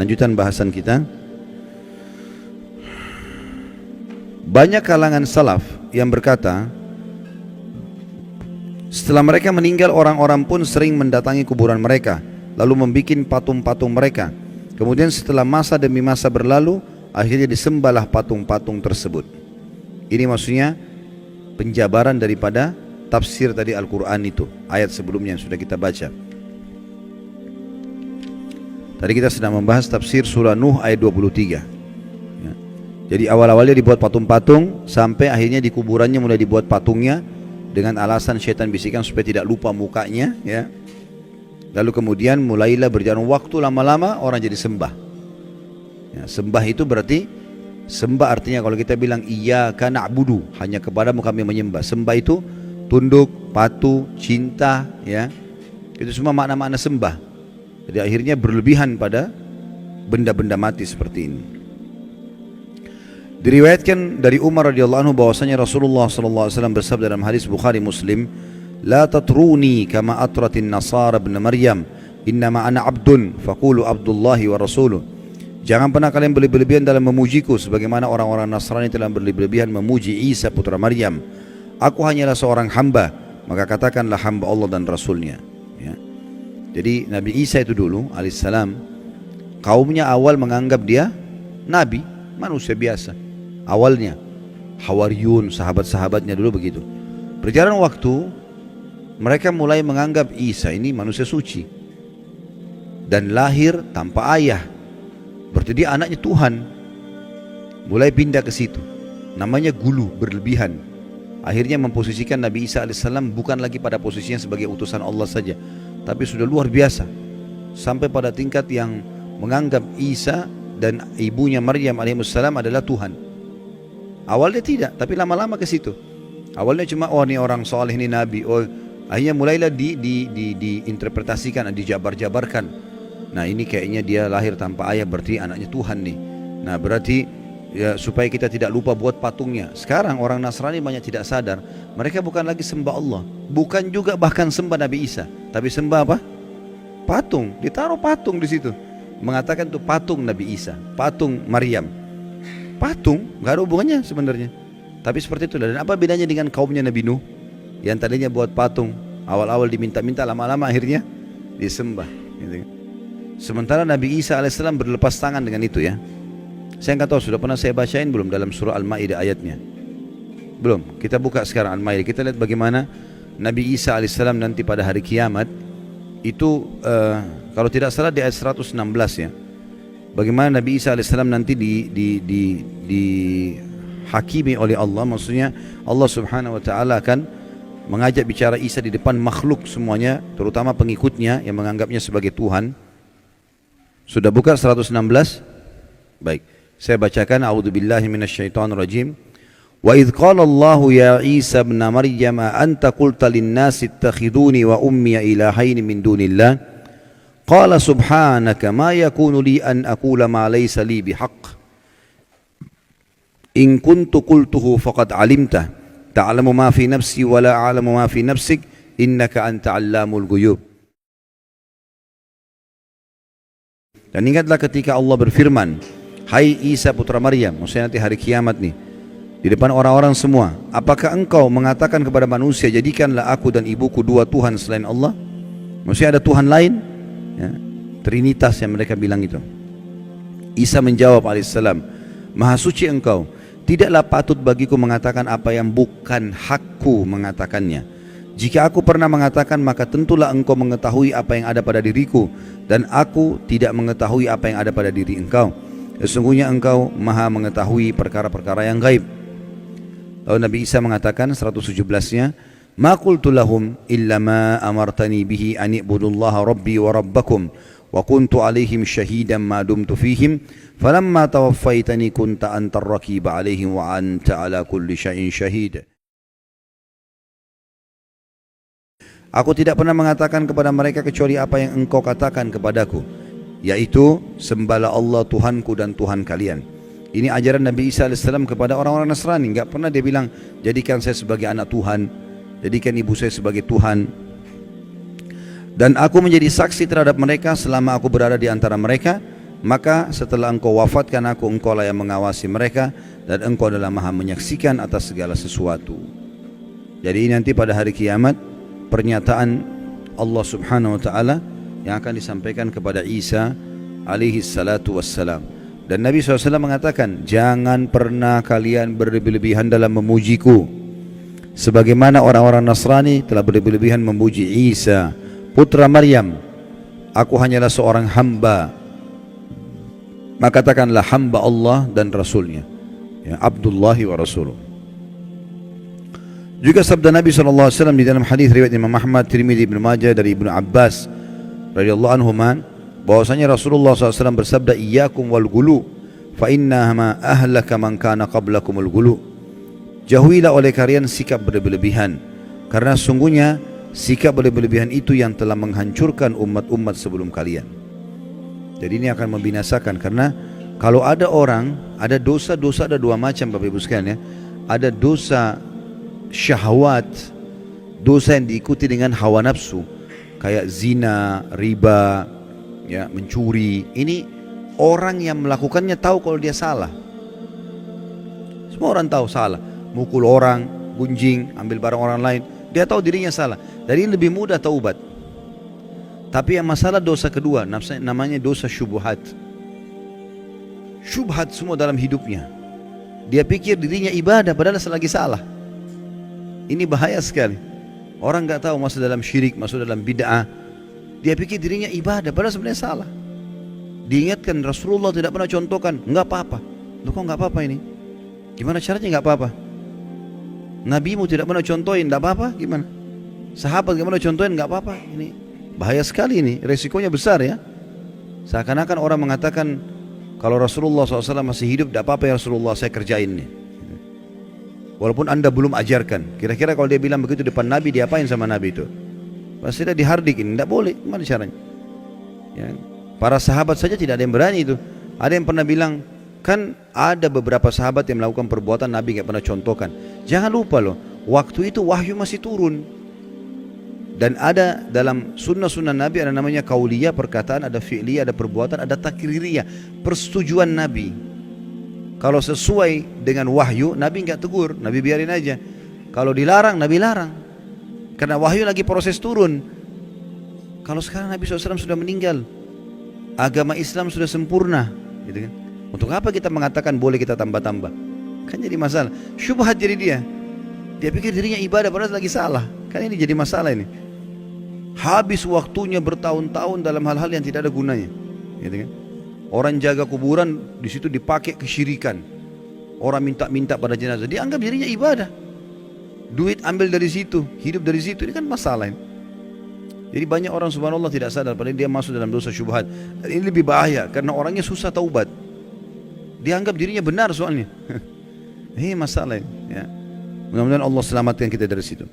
Lanjutan bahasan kita. Banyak kalangan salaf yang berkata, setelah mereka meninggal, orang-orang pun sering mendatangi kuburan mereka, lalu membuat patung-patung mereka. Kemudian setelah masa demi masa berlalu, akhirnya disembahlah patung-patung tersebut. Ini maksudnya penjabaran daripada tafsir tadi Al-Quran itu, ayat sebelumnya yang sudah kita baca. Tadi kita sedang membahas tafsir surah Nuh ayat 23 ya. Jadi awal-awalnya dibuat patung-patung, sampai akhirnya di kuburannya mulai dibuat patungnya, dengan alasan syaitan bisikan supaya tidak lupa mukanya ya. Lalu kemudian mulailah berjalan waktu, lama-lama orang jadi sembah ya. Sembah itu berarti, sembah artinya kalau kita bilang iyyaka na'budu, hanya kepadamu kami menyembah. Sembah itu tunduk, patuh, cinta ya. Itu semua makna-makna sembah. Jadi akhirnya berlebihan pada benda-benda mati seperti ini. Diriwayatkan dari Umar radhiyallahu anhu bahwasanya Rasulullah sallallahu alaihi wasallam bersabda dalam hadis Bukhari Muslim, "La tatruni kama atratin nasara ibn Maryam, innama ana abdun faqulu abdullahi wa rasuluh." Jangan pernah kalian berlebihan dalam memujiku sebagaimana orang-orang Nasrani telah berlebihan memuji Isa putra Maryam. Aku hanyalah seorang hamba, maka katakanlah hamba Allah dan Rasulnya ya. Jadi Nabi Isa itu dulu alaihissalam, kaumnya awal menganggap dia nabi, manusia biasa. Awalnya Hawariyun, sahabat-sahabatnya dulu begitu. Berjalan waktu, mereka mulai menganggap Isa ini manusia suci dan lahir tanpa ayah, berarti dia anaknya Tuhan. Mulai pindah ke situ, namanya gulu, berlebihan. Akhirnya memposisikan Nabi Isa alaihissalam bukan lagi pada posisinya sebagai utusan Allah saja, tapi sudah luar biasa, sampai pada tingkat yang menganggap Isa dan ibunya Maryam alaihissalam adalah Tuhan. Awalnya tidak, tapi lama-lama ke situ. Awalnya cuma oh ini orang soleh, ini nabi. Oh, akhirnya mulailah diinterpretasikan, dijabar-jabarkan. Nah ini kayaknya dia lahir tanpa ayah, berarti anaknya Tuhan nih. Nah berarti ya, supaya kita tidak lupa buat patungnya. Sekarang orang Nasrani banyak tidak sadar, mereka bukan lagi sembah Allah, bukan juga bahkan sembah Nabi Isa, tapi sembah apa? Patung. Ditaruh patung di situ, mengatakan itu patung Nabi Isa, patung Maryam. Patung, gak ada hubungannya sebenarnya. Tapi seperti itu. Dan apa bedanya dengan kaumnya Nabi Nuh yang tadinya buat patung, awal-awal diminta-minta, lama-lama akhirnya disembah gitu. Sementara Nabi Isa alaihissalam berlepas tangan dengan itu ya. Saya nggak tahu sudah pernah saya bacain belum dalam surah Al-Maidah ayatnya. Belum. Kita buka sekarang Al-Maidah. Kita lihat bagaimana Nabi Isa alaihissalam nanti pada hari kiamat itu kalau tidak salah di ayat 116 ya. Bagaimana Nabi Isa alaihissalam nanti dihakimi oleh Allah. Maksudnya Allah subhanahu wa ta'ala akan mengajak bicara Isa di depan makhluk semuanya, terutama pengikutnya yang menganggapnya sebagai Tuhan. Sudah buka 116? Baik, saya bacakan. A'udzubillahi minasyaitonirrajim. Wa idh qala Allahu ya Isa ibn Maryam anta qulta lin-nasi ittakhiduni wa ummi ilahaini min dunillah. Qala subhanaka ma yakunu li an aqula ma laysa li bihaqq. In kuntu qultuhu faqad alimta ta'lamu ma fi nafsi wa la a'lamu ma fi nafsik innaka anta 'allamul ghuyub. Dan ingatlah ketika Allah berfirman, hai Isa putra Maryam, maksudnya nanti hari kiamat nih, di depan orang-orang semua, apakah engkau mengatakan kepada manusia, jadikanlah aku dan ibuku dua Tuhan selain Allah? Maksudnya ada Tuhan lain ya, Trinitas yang mereka bilang itu. Isa menjawab alaihissalam, maha suci engkau, tidaklah patut bagiku mengatakan apa yang bukan hakku mengatakannya. Jika aku pernah mengatakan, maka tentulah engkau mengetahui apa yang ada pada diriku, dan aku tidak mengetahui apa yang ada pada diri engkau. Sesungguhnya engkau maha mengetahui perkara-perkara yang gaib. Lalu Nabi Isa mengatakan 117-nya, ma qultu lahum illa ma amartani bihi an i'budullaha rabbi wa rabbakum wa kuntu alaihim syahidan ma dumtu fihim falamma tawaffaitani kunta antar raqiba alaihim wa anta ala kulli syai'in syahid. Aku tidak pernah mengatakan kepada mereka kecuali apa yang engkau katakan kepadaku, yaitu sembahlah Allah Tuhanku dan Tuhan kalian. Ini ajaran Nabi Isa AS kepada orang-orang Nasrani. Enggak pernah dia bilang jadikan saya sebagai anak Tuhan, jadikan ibu saya sebagai Tuhan. Dan aku menjadi saksi terhadap mereka selama aku berada di antara mereka, Maka setelah engkau wafatkan aku, engkau lah yang mengawasi mereka, dan engkau adalah maha menyaksikan atas segala sesuatu. Jadi nanti pada hari kiamat, pernyataan Allah subhanahu wa ta'ala yang akan disampaikan kepada Isa alaihi salatu wassalam. Dan Nabi SAW mengatakan, jangan pernah kalian berlebih-lebihan dalam memujiku, sebagaimana orang-orang Nasrani telah berlebih-lebihan memuji Isa putra Maryam. Aku hanyalah seorang hamba, maka katakanlah hamba Allah dan Rasulnya, ya, Abdullahi wa Rasuluh. Juga sabda Nabi SAW di dalam hadis riwayat Imam Ahmad, Tirmidzi, Ibnu Majah dari Ibnu Abbas radhiyallahu anhuma, bahwasanya Rasulullah SAW bersabda, iyyakum wal gulu, fa inna ma ahlaka man kana qablakumul gulu. Jauhilah oleh kalian sikap berlebihan, karena sungguhnya sikap berlebihan itu yang telah menghancurkan umat-umat sebelum kalian. Jadi ini akan membinasakan, karena kalau ada orang, ada dosa-dosa, ada dua macam Bapak Ibu sekalian ya. Ada dosa syahwat, dosa yang diikuti dengan hawa nafsu, kayak zina, riba, ya, mencuri. Ini orang yang melakukannya tahu kalau dia salah. Semua orang tahu salah. Mukul orang, gunjing, ambil barang orang lain, dia tahu dirinya salah. Jadi lebih mudah taubat. Tapi yang masalah dosa kedua, namanya dosa syubhat. Syubhat semua dalam hidupnya. Dia pikir dirinya ibadah padahal selagi salah. Ini bahaya sekali. Orang nggak tahu masuk dalam syirik, masuk dalam bid'ah. Dia pikir dirinya ibadah padahal sebenarnya salah. Diingatkan Rasulullah tidak pernah contohkan, nggak apa-apa. Loh kok nggak apa-apa ini? Gimana caranya nggak apa-apa? Nabimu tidak pernah contohin, nggak apa-apa? Gimana? Sahabat nggak pernah contohin, nggak apa-apa? Ini bahaya sekali, ini resikonya besar ya. Seakan-akan orang mengatakan kalau Rasulullah SAW masih hidup, tidak apa-apa ya Rasulullah, saya kerjain nih. Walaupun anda belum ajarkan. Kira-kira kalau dia bilang begitu depan Nabi, diapain sama Nabi itu? Pasti dia dihardikin, tidak boleh. Gimana caranya? Ya. Para sahabat saja tidak ada yang berani itu. Ada yang pernah bilang, kan ada beberapa sahabat yang melakukan perbuatan Nabi nggak pernah contohkan. Jangan lupa loh, waktu itu wahyu masih turun. Dan ada dalam sunnah-sunnah Nabi ada namanya kauliyah, perkataan, ada fi'liyah, ada perbuatan, ada takririyah, persetujuan Nabi. Kalau sesuai dengan wahyu, Nabi enggak tegur, Nabi biarin aja. Kalau dilarang, Nabi larang. Karena wahyu lagi proses turun. Kalau sekarang Nabi SAW sudah meninggal, agama Islam sudah sempurna, gitu kan? Untuk apa kita mengatakan boleh kita tambah-tambah? Kan jadi masalah. Syubhat jadi dia. Dia pikir dirinya ibadah padahal lagi salah. Kan ini jadi masalah ini. Habis waktunya bertahun-tahun dalam hal-hal yang tidak ada gunanya, gitu kan? Orang jaga kuburan, di situ dipakai kesyirikan. Orang minta-minta pada jenazah, dianggap dirinya ibadah. Duit ambil dari situ, hidup dari situ, ini kan masalah ini. Jadi banyak orang subhanallah tidak sadar padahal dia masuk dalam dosa syubhat. Dan ini lebih bahaya karena orangnya susah taubat. Dianggap dirinya benar soalnya. Ini masalah ini, ya. Mudah-mudahan Allah selamatkan kita dari situ.